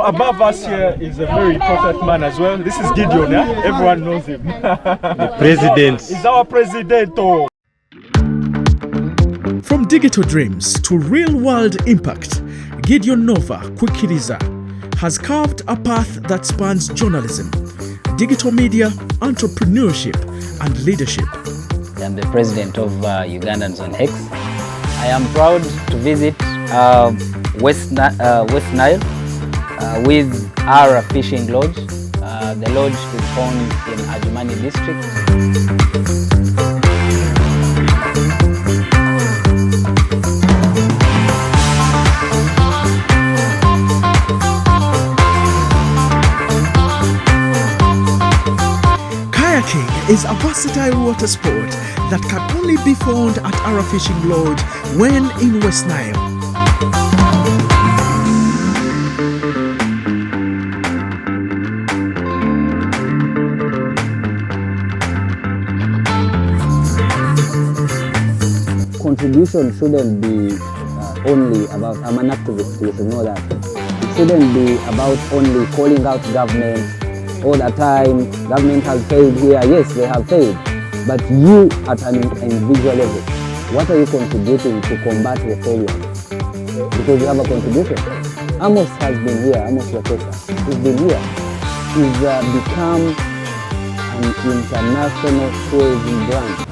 So above us here is a very important man as well. This is Gideon, yeah? Everyone knows him. The president. He's our president. Oh. From digital dreams to real-world impact, Gideon Nova Kwikiriza has carved a path that spans journalism, digital media, entrepreneurship, and leadership. I'm the president of Ugandans on X. I am proud to visit West Nile with our fishing lodge. The lodge is found in Adjumani district. Kayaking is a versatile water sport that can only be found at our fishing lodge when in West Nile. Contribution shouldn't be only about, I'm an activist, you should know that. It shouldn't be about only calling out government all the time. Government has failed here. Yes, they have failed. But you at an individual level, what are you contributing to combat the failure? Because you have a contribution. Amos has been here, Amos Lokesa. He's been here. He's become an international tourism brand.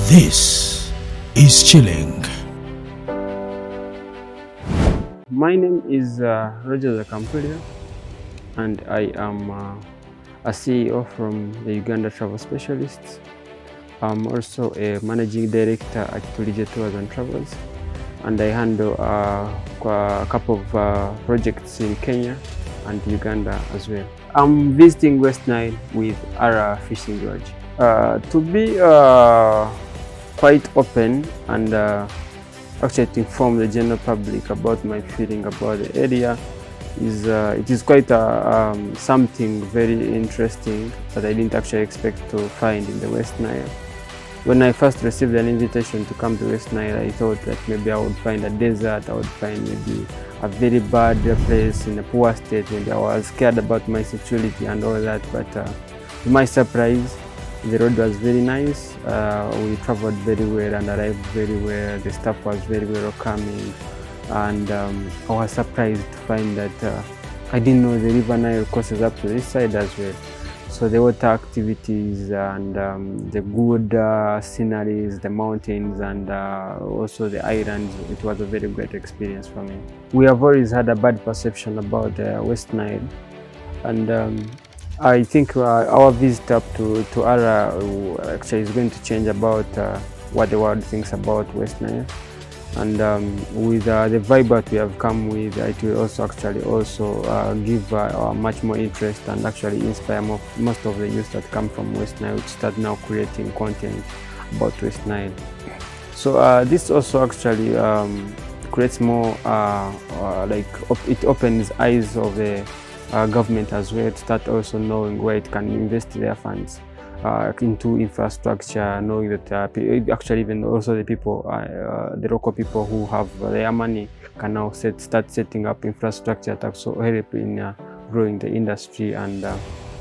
This is Chilling. My name is Roger Akampurira, and I am a CEO from the Uganda Travel Specialists. I'm also a managing director at Turigye Tours and Travels, and I handle a couple of projects in Kenya and Uganda as well. I'm visiting West Nile with our fishing lodge. To be quite open and actually to inform the general public about my feeling about the area it is quite something very interesting that I didn't actually expect to find in the West Nile. When I first received an invitation to come to West Nile, I thought that maybe I would find a desert, I would find maybe a very bad place in a poor state. Maybe I was scared about my security and all that, but to my surprise, the road was very nice. We traveled very well and arrived very well. The staff was very welcoming, and I was surprised to find that I didn't know the River Nile crosses up to this side as well. So the water activities and the good sceneries, the mountains, and also the islands, it was a very great experience for me. We have always had a bad perception about West Nile, and I think our visit up to Ara actually is going to change about what the world thinks about West Nile. And with the vibe that we have come with, it will also actually give much more interest and actually inspire most of the youth that come from West Nile to start now creating content about West Nile. So this also actually creates more, it opens eyes of the government as well to start also knowing where it can invest their funds into infrastructure, knowing that actually even also the people, the local people who have their money can now start setting up infrastructure that also help in growing the industry and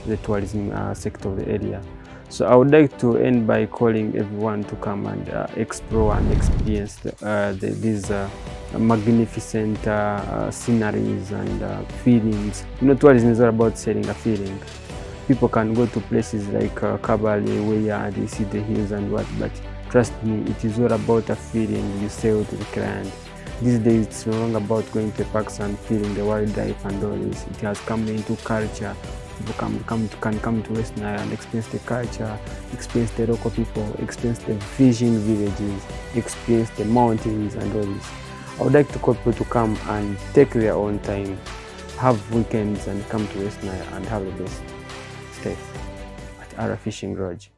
the tourism sector of the area. So I would like to end by calling everyone to come and explore and experience these magnificent sceneries and feelings. You know, tourism is all about selling a feeling. People can go to places like Kabale where they see the hills and what, but trust me, it is all about a feeling you sell to the client. These days, it's no longer about going to parks and feeling the wildlife and all this. It has come into culture, people can come to West Nile and experience the culture, experience the local people, experience the fishing villages, experience the mountains and all this. I would like to call people to come and take their own time, have weekends and come to West Nile and have the best stay at our fishing lodge.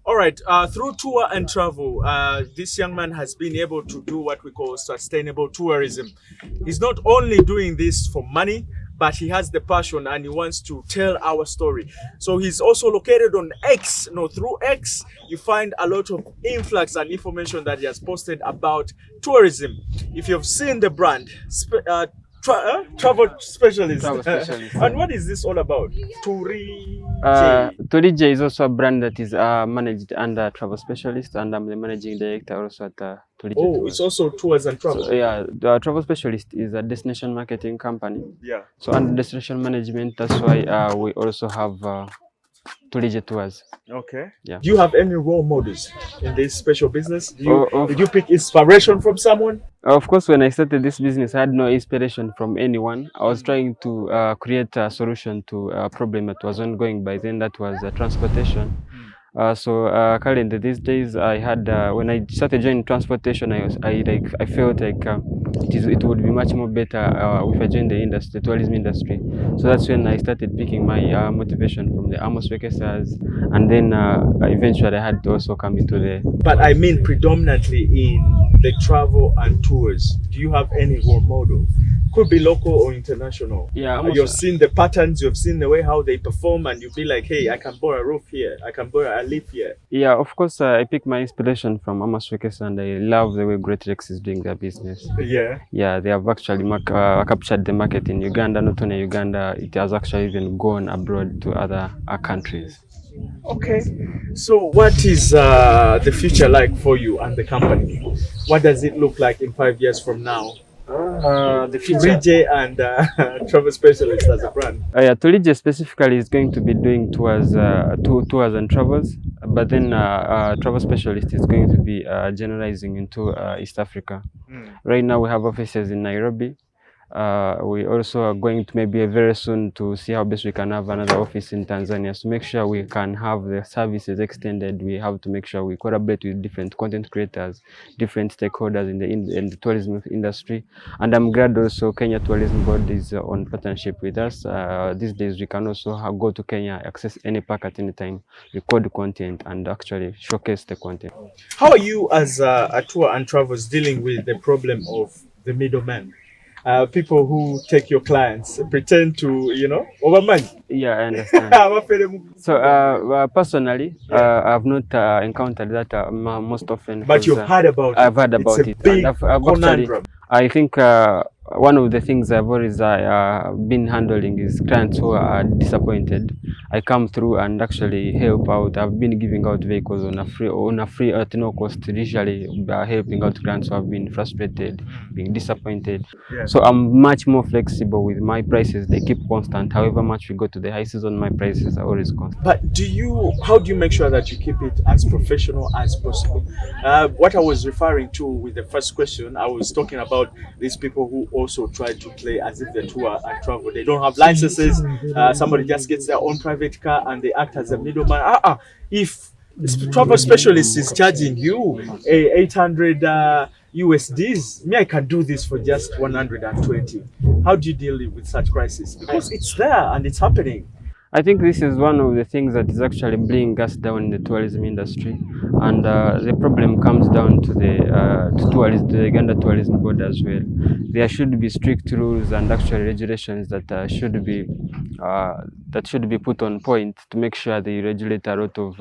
All right, through tour and travel, this young man has been able to do what we call sustainable tourism. He's not only doing this for money, but he has the passion and he wants to tell our story. So he's also located on X. Through X, you find a lot of influx and information that he has posted about tourism. If you've seen the brand, travel specialist. And what is this all about? Turigye is also a brand that is managed under Travel Specialist, and I'm the managing director also at Turigye. Oh, Tours. it's also tours and travel. So, yeah, the Travel Specialist is a destination marketing company. Yeah. So under destination management, that's why we also have Turigye Tours. Okay. Yeah. Do you have any role models in this special business? Did you pick inspiration from someone? Of course, when I started this business, I had no inspiration from anyone. I was trying to create a solution to a problem that was ongoing by then, that was transportation. So currently these days, I had when I started joining transportation, I felt like it would be much more better if I joined the tourism industry. So that's when I started picking my motivation from the Amos Wekesas, and then eventually I had to also come into the. But I mean predominantly in the travel and tours. Do you have any role model? Could be local or international. Yeah, you've seen the patterns, you've seen the way how they perform, and you'll be like, hey, I can borrow a roof here, I can borrow a leaf here. Yeah, of course, I pick my inspiration from Amos Wekesa, and I love the way Great Rex is doing their business. Yeah. Yeah, they have actually captured the market in Uganda. Not only Uganda, it has actually even gone abroad to other countries. Okay, so what is the future like for you and the company? What does it look like in 5 years from now? The Turigye and Travel Specialist as a brand. Yeah, Turigye specifically is going to be doing tours and travels, but then Travel Specialist is going to be generalizing into East Africa. Right now we have offices in Nairobi. We also are going to maybe very soon to see how best we can have another office in Tanzania. So make sure we can have the services extended. We have to make sure we collaborate with different content creators, different stakeholders in the tourism industry. And I'm glad also Kenya Tourism Board is on partnership with us. These days we can also go to Kenya, access any park at any time, record content and actually showcase the content. How are you as a tour and travels dealing with the problem of the middleman? People who take your clients, pretend to, overman. Yeah, I understand. So personally, I've not encountered that most often. But you've heard about it. I've heard about it. Big I've conundrum. I think one of the things I've always been handling is clients who are disappointed. I come through and actually help out. I've been giving out vehicles on a free at no cost, usually helping out clients who have been frustrated, being disappointed. Yeah. So I'm much more flexible with my prices. They keep constant. However much we go to the high season, my prices are always constant. But how do you make sure that you keep it as professional as possible? What I was referring to with the first question, I was talking about these people who also try to play as if they tour and travel. They don't have licenses. Somebody just gets their own private car and they act as a middleman. If Travel Specialist is charging you 800 USDs, me, I can do this for just 120. How do you deal with such crisis? Because it's there and it's happening. I think this is one of the things that is actually bringing us down in the tourism industry, and the problem comes down to the Uganda Tourism Board as well. There should be strict rules and actually regulations that should be put on point to make sure they regulate a lot of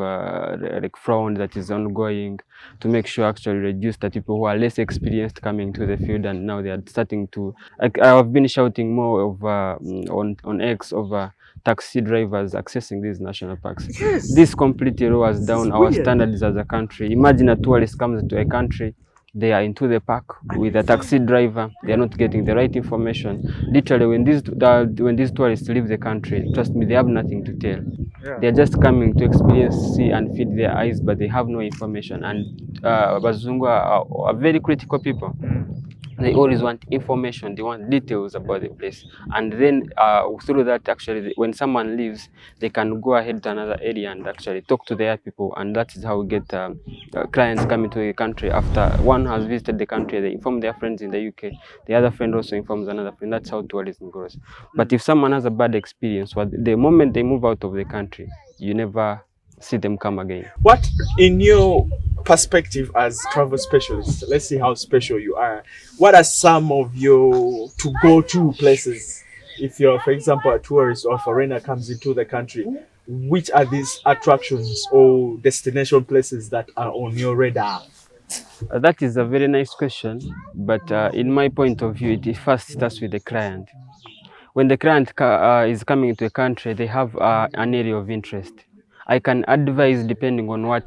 fraud that is ongoing, to make sure actually reduce the people who are less experienced coming to the field, and now they are starting to. I've been shouting more of on X over taxi drivers accessing these national parks. Yes. This completely lowers down our standards as a country. Imagine a tourist comes to a country, they are into the park with a taxi driver, they are not getting the right information. Literally, when these tourists leave the country, trust me, they have nothing to tell. Yeah. They're just coming to experience, see, and feed their eyes, but they have no information. And Bazungu are very critical people. They always want information, they want details about the place. And then through that, actually, when someone leaves, they can go ahead to another area and actually talk to their people. And that is how we get clients coming to the country. After one has visited the country, they inform their friends in the UK. The other friend also informs another friend. That's how tourism grows. But if someone has a bad experience, the moment they move out of the country, you never see them come again. What, in your perspective as travel specialist, let's see how special you are. What are some of your to-go-to places? If you're, for example, a tourist or a foreigner comes into the country, which are these attractions or destination places that are on your radar? That is a very nice question, but in my point of view, it first starts with the client. When the client is coming to a country, they have an area of interest. I can advise depending on what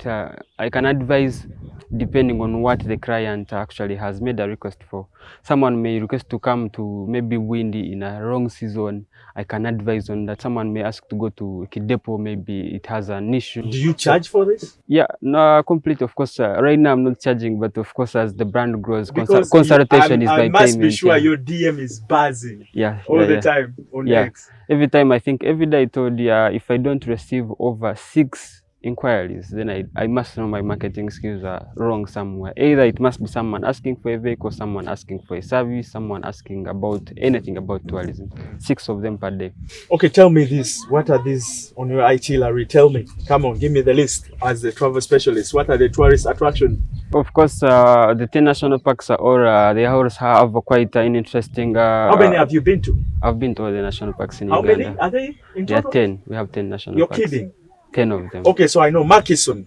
the client actually has made a request for. Someone may request to come to maybe Windy in a wrong season. I can advise on that. Someone may ask to go to Kidepo, maybe it has an issue. Do you charge for this? Yeah, no, complete. Of course, right now I'm not charging, but of course, as the brand grows, Because consultation is by I must be payment. sure Yeah. your DM is buzzing all Yeah, the yeah. time on Yeah. X. Every time, I think every day I told you, if I don't receive over 6 inquiries, then I must know my marketing skills are wrong somewhere. Either it must be someone asking for a vehicle, someone asking for a service, someone asking about anything about tourism. 6 of them per day. Okay, tell me this. What are these on your itinerary? Tell me. Come on, give me the list as the travel specialist. What are the tourist attractions? Of course, the 10 national parks are all, they always have quite an interesting... How many have you been to? I've been to all the national parks in How Uganda. many are they in There are total? 10. We have 10 national You're parks. kidding. 10 of them. Okay, so I know Markison.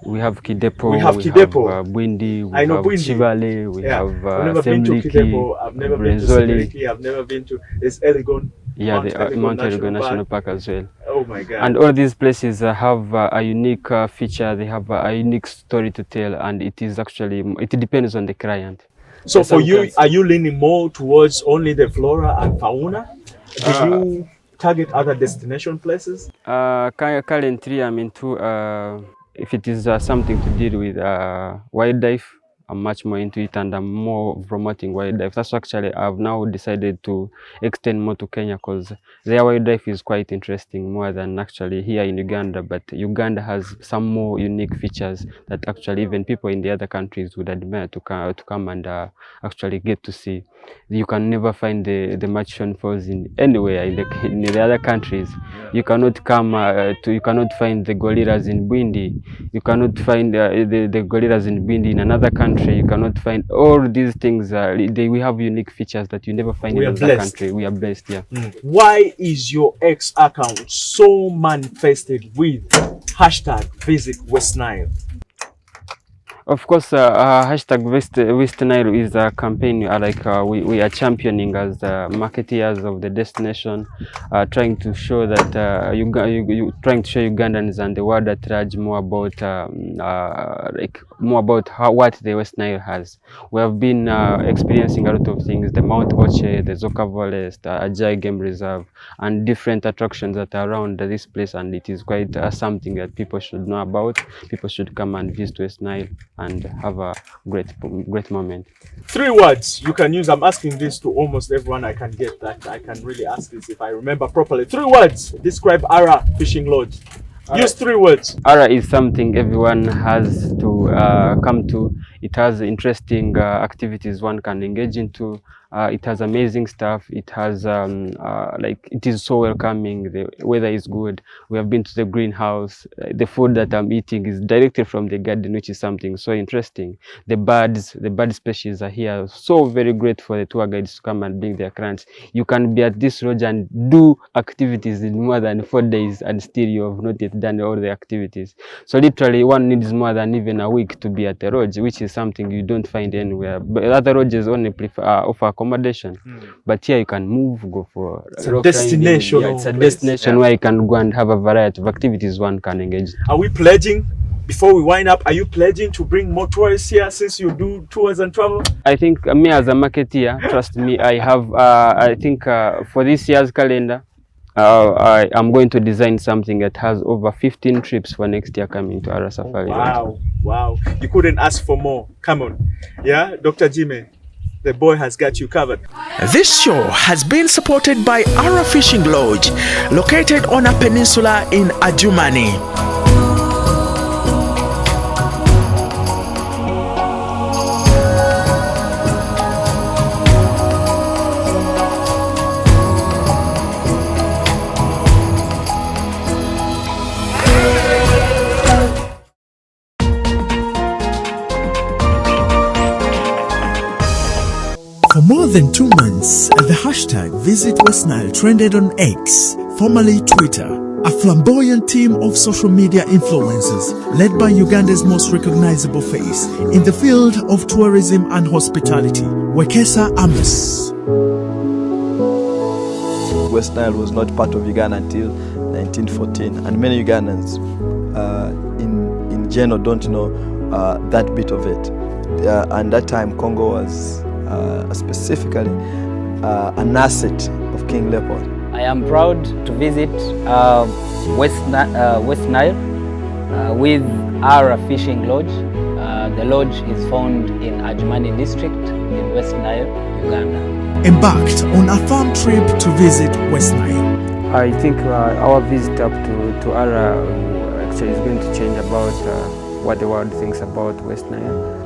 We have Kidepo, We have Kidepo. have Bwindi, we I know have Bwindi. Chivale, we Yeah. have I've never been to Semliki, Kidepo. I've never been to Brenzoli. Semliki. I've never been to. There's Elgon. Yeah, Mount the Elgon Mount Elgon National National Park. Park as well. Oh my God. And all these places have a unique feature, they have a unique story to tell, and it depends on the client. So for you, Sometimes- are you leaning more towards only the flora and fauna? Do you target other destination places? Currently, I'm into, if it is something to deal with wildlife, I'm much more into it, and I'm more promoting wildlife. That's actually, I've now decided to extend more to Kenya because their wildlife is quite interesting, more than actually here in Uganda. But Uganda has some more unique features that actually even people in the other countries would admire to come and actually get to see. You can never find the Machon Falls anywhere in the other countries. You cannot you cannot find the gorillas in Bwindi. You cannot find the gorillas in Bwindi in another country. You cannot find all these things. We have unique features that you never find We in are another blessed. country. We are blessed, yeah. Why is your X account so manifested with hashtag Visit West Nile? Of course, hashtag West Nile is a campaign we are championing as marketeers of the destination, trying to show that trying to show Ugandans and the world at large more about what the West Nile has. We have been experiencing a lot of things: the Mount Oche, the Zoka Forest, Ajay Game Reserve, and different attractions that are around this place. And it is quite something that people should know about. People should come and visit West Nile and have a great moment. 3 words you can use. I'm asking this to almost everyone I can get that. I can really ask this if I remember properly. 3 words describe Ara Fishing Lodge. Use 3 words. Ara is something everyone has to come to. It has interesting activities one can engage into. It has amazing stuff. It has it is so welcoming. The weather is good. We have been to the greenhouse. The food that I'm eating is directly from the garden, which is something so interesting. The bird species are here. So very great for the tour guides to come and bring their clients. You can be at this lodge and do activities in more than 4 days, and still you have not yet done all the activities. So literally, one needs more than even a week to be at the lodge, which is something you don't find anywhere. But other lodges only offer accommodation, but here you can move, go for It's a rock destination. climbing. Yeah, it's a place. destination where you can go and have a variety of activities one can engage. Are we pledging? Before we wind up, are you pledging to bring more tourists here since you do tours and travel? I think me as a marketeer, trust me, I have, I think for this year's calendar, I am going to design something that has over 15 trips for next year coming to our safari. Wow. You couldn't ask for more. Come on. Yeah, Dr. Jimmy, the boy has got you covered. This show has been supported by Ara Fishing Lodge, located on a peninsula in Adjumani. For more than 2 months, the hashtag Visit West Nile trended on X, formerly Twitter, a flamboyant team of social media influencers led by Uganda's most recognizable face in the field of tourism and hospitality, Wekesa Amos. West Nile was not part of Uganda until 1914, and many Ugandans in general don't know that bit of it. And that time Congo was specifically an asset of King Leopold. I am proud to visit West Nile with our fishing lodge. The lodge is found in Adjumani district in West Nile, Uganda. Embarked on a farm trip to visit West Nile. I think our visit up to Ara actually is going to change about what the world thinks about West Nile.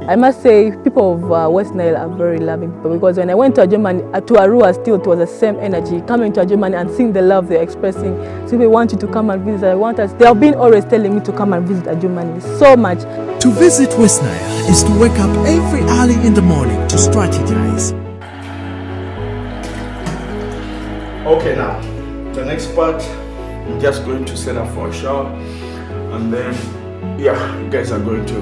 I must say, people of West Nile are very loving people, because when I went to Germany, to Arua, still it was the same energy. Coming to Germany and seeing the love they're expressing, so they want you to come and visit. They have been always telling me to come and visit Germany so much. To visit West Nile is to wake up every early in the morning to strategize. Okay, now, the next part, I'm just going to set up for a shower, and then, yeah, you guys are going to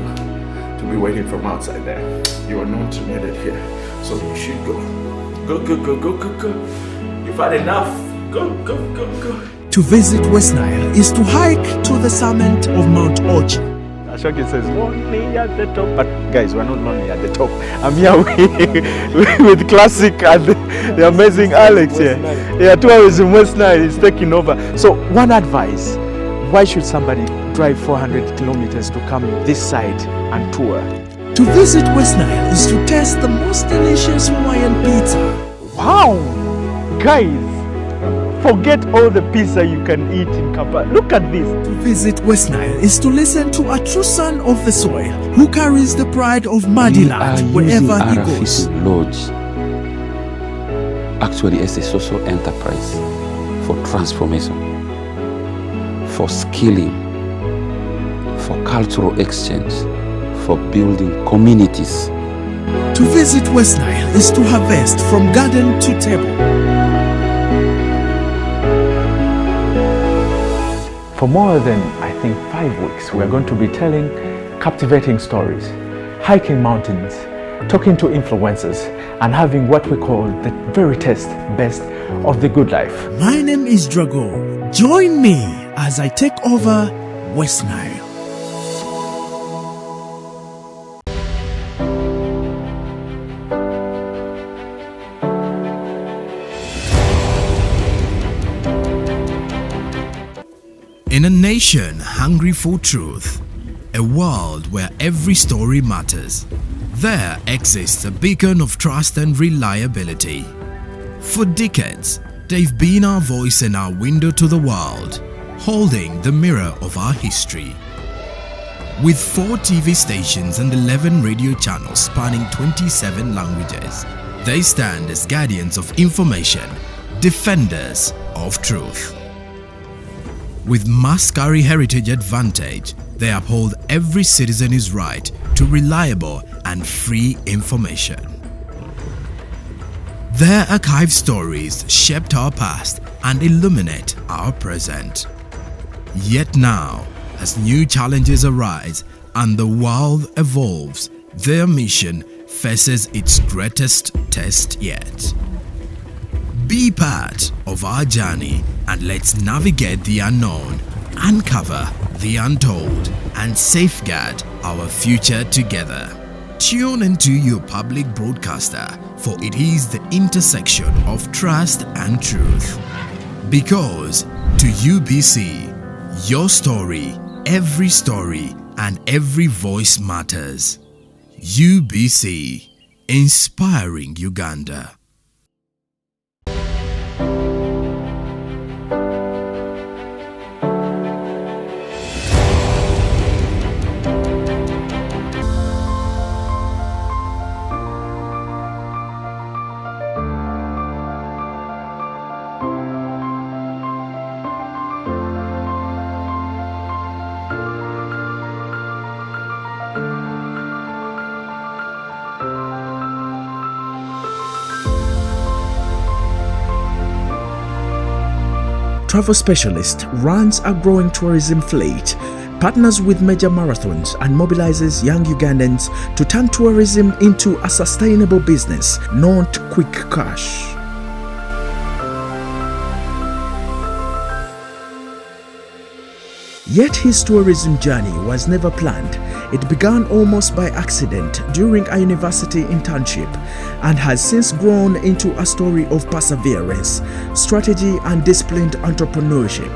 be waiting from outside there. You are not needed here, so you should go. Go. You've had enough. Go. To visit West Nile is to hike to the summit of Mount Oji. Ashoki says, lonely at the top. But guys, we're not lonely at the top. I'm here with Classic and the amazing Alex here. Yeah, 2 hours in West Nile is taking over. So one advice, why should somebody drive 400 kilometers to come this side and tour? To visit West Nile is to taste the most delicious Hawaiian pizza. Wow! Guys, forget all the pizza you can eat in Kampala. Look at this. To visit West Nile is to listen to a true son of the soil who carries the pride of Madiland wherever he goes. Lodge actually as a social enterprise for transformation, for skilling, for cultural exchange, for building communities. To visit West Nile is to harvest from garden to table. For more than, I think, 5 weeks, we are going to be telling captivating stories, hiking mountains, talking to influencers, and having what we call the very best of the good life. My name is Drago. Join me as I take over West Nile. In a nation hungry for truth, a world where every story matters, there exists a beacon of trust and reliability. For decades, they've been our voice and our window to the world, holding the mirror of our history. With 4 TV stations and 11 radio channels spanning 27 languages, they stand as guardians of information, defenders of truth. With Maskari Heritage Advantage, they uphold every citizen's right to reliable and free information. Their archived stories shaped our past and illuminate our present. Yet now, as new challenges arise and the world evolves, their mission faces its greatest test yet. Be part of our journey and let's navigate the unknown, uncover the untold, and safeguard our future together. Tune into your public broadcaster, for it is the intersection of trust and truth. Because to UBC, your story, every story, and every voice matters. UBC, inspiring Uganda. Travel Specialist runs a growing tourism fleet, partners with major marathons, and mobilizes young Ugandans to turn tourism into a sustainable business, not quick cash. Yet his tourism journey was never planned. It began almost by accident during a university internship and has since grown into a story of perseverance, strategy, and disciplined entrepreneurship.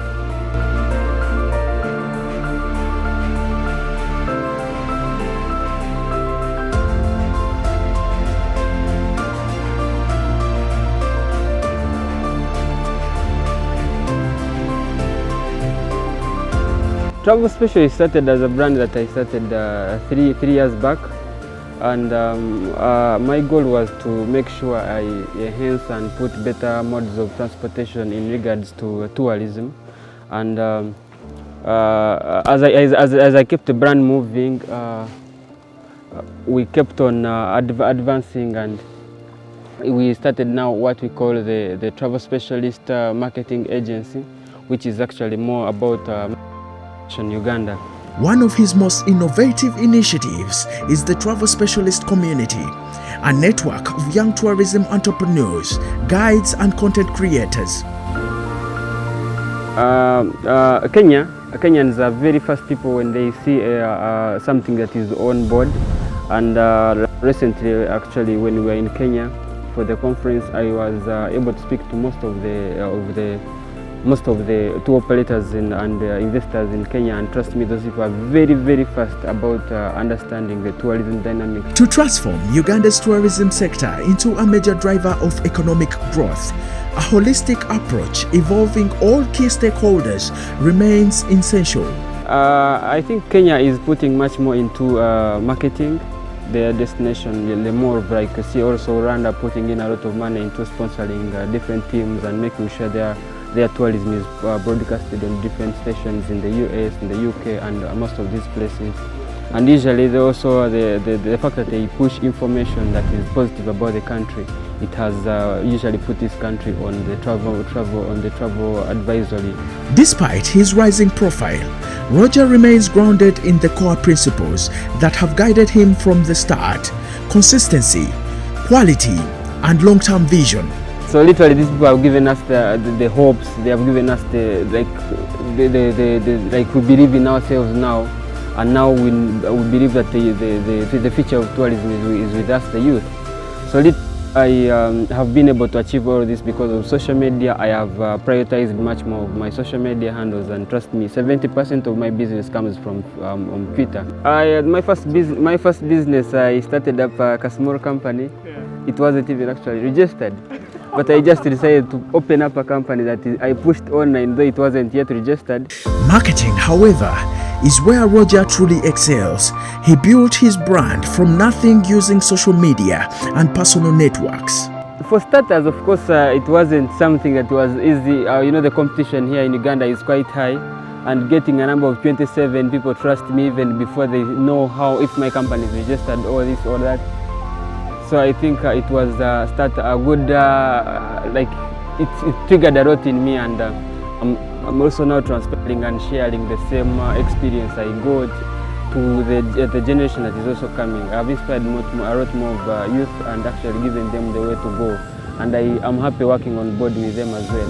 Travel Specialist started as a brand that I started three years back, and my goal was to make sure I enhance and put better modes of transportation in regards to tourism. And as I kept the brand moving, we kept on advancing, and we started now what we call the Travel Specialist Marketing Agency, which is actually more about in Uganda. One of his most innovative initiatives is the Travel Specialist Community, a network of young tourism entrepreneurs, guides, and content creators. Kenyans are very fast people when they see something that is on board. And recently, actually, when we were in Kenya for the conference, I was able to speak to most of the tour operators and investors in Kenya, and trust me, those people are very, very fast about understanding the tourism dynamic. To transform Uganda's tourism sector into a major driver of economic growth, a holistic approach involving all key stakeholders remains essential. I think Kenya is putting much more into marketing their destination, the more of like, see also Rwanda putting in a lot of money into sponsoring different teams and making sure their tourism is broadcasted on different stations in the US, in the UK, and most of these places. And usually they also the fact that they push information that is positive about the country, it has usually put this country on the travel advisory. Despite his rising profile, Roger remains grounded in the core principles that have guided him from the start: consistency, quality, and long-term vision. So literally, these people have given us the hopes. They have given us like we believe in ourselves now, and now we believe that the future of tourism is with us, the youth. So I have been able to achieve all this because of social media. I have prioritized much more of my social media handles, and trust me, 70% of my business comes from on Twitter. My first business, I started up a small company. Yeah. It wasn't even actually registered. But I just decided to open up a company that I pushed online, though it wasn't yet registered. Marketing, however, is where Roger truly excels. He built his brand from nothing using social media and personal networks. For starters, of course, it wasn't something that was easy. The competition here in Uganda is quite high, and getting a number of 27 people trust me even before they know if my company is registered or this or that. So I think it was a good, it triggered a lot in me, and I'm also now transferring and sharing the same experience I got to the generation that is also coming. I've inspired a lot more of youth and actually given them the way to go, and I am happy working on board with them as well.